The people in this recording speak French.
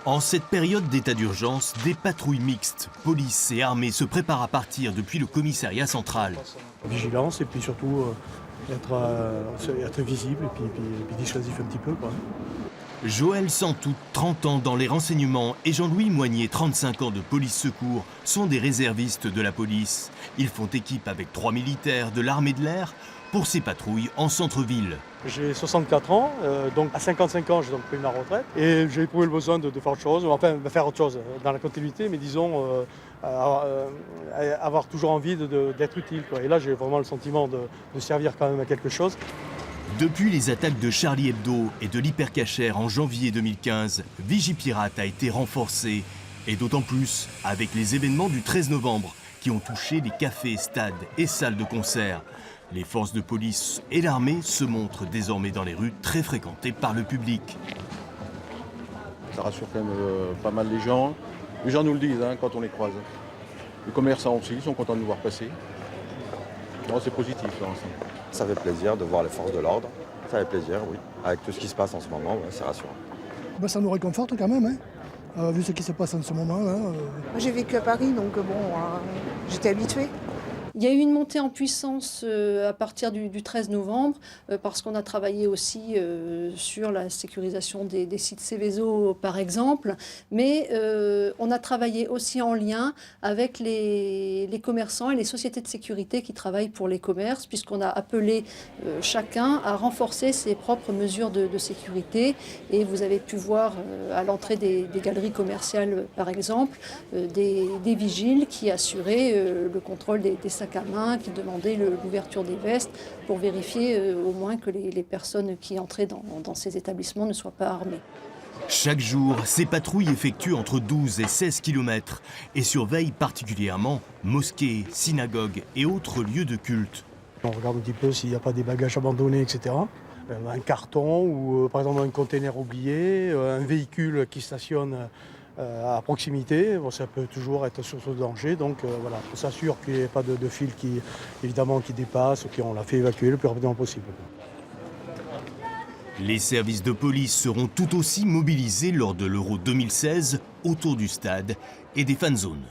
En cette période d'état d'urgence, des patrouilles mixtes, police et armée se préparent à partir depuis le commissariat central. Vigilance et puis surtout être visible et puis dissuasif un petit peu, quoi. Joël Santout, 30 ans dans les renseignements, et Jean-Louis Moignet, 35 ans de police secours, sont des réservistes de la police. Ils font équipe avec 3 militaires de l'armée de l'air pour ces patrouilles en centre-ville. J'ai 64 ans, donc à 55 ans j'ai donc pris ma retraite et j'ai éprouvé le besoin de faire autre chose, enfin de faire autre chose dans la continuité, mais disons avoir toujours envie d'être utile, quoi. Et là j'ai vraiment le sentiment de servir quand même à quelque chose. Depuis les attaques de Charlie Hebdo et de l'Hypercacher en janvier 2015, Vigipirate a été renforcé. Et d'autant plus avec les événements du 13 novembre qui ont touché les cafés, stades et salles de concert. Les forces de police et l'armée se montrent désormais dans les rues très fréquentées par le public. Ça rassure quand même pas mal les gens. Les gens nous le disent quand on les croise. Les commerçants aussi sont contents de nous voir passer. Non, c'est positif là, ensemble. Ça fait plaisir de voir les forces de l'ordre. Ça fait plaisir, oui. Avec tout ce qui se passe en ce moment, c'est rassurant. Ça nous réconforte quand même, vu ce qui se passe en ce moment. Moi, j'ai vécu à Paris, donc j'étais habituée. Il y a eu une montée en puissance à partir du 13 novembre parce qu'on a travaillé aussi sur la sécurisation des sites Seveso par exemple, mais on a travaillé aussi en lien avec les commerçants et les sociétés de sécurité qui travaillent pour les commerces, puisqu'on a appelé chacun à renforcer ses propres mesures de sécurité. Et vous avez pu voir à l'entrée des galeries commerciales par exemple des vigiles qui assuraient le contrôle des sacs à main, qui demandaient l'ouverture des vestes pour vérifier au moins que les personnes qui entraient dans ces établissements ne soient pas armées. Chaque jour, ces patrouilles effectuent entre 12 et 16 km et surveillent particulièrement mosquées, synagogues et autres lieux de culte. On regarde un petit peu s'il n'y a pas des bagages abandonnés, etc. Un carton ou par exemple un container oublié, un véhicule qui stationne à proximité, ça peut toujours être source de danger. Donc voilà, on s'assure qu'il n'y ait pas de fil qui dépasse ou qu'on l'a fait évacuer le plus rapidement possible. Les services de police seront tout aussi mobilisés lors de l'Euro 2016 autour du stade et des fan zones.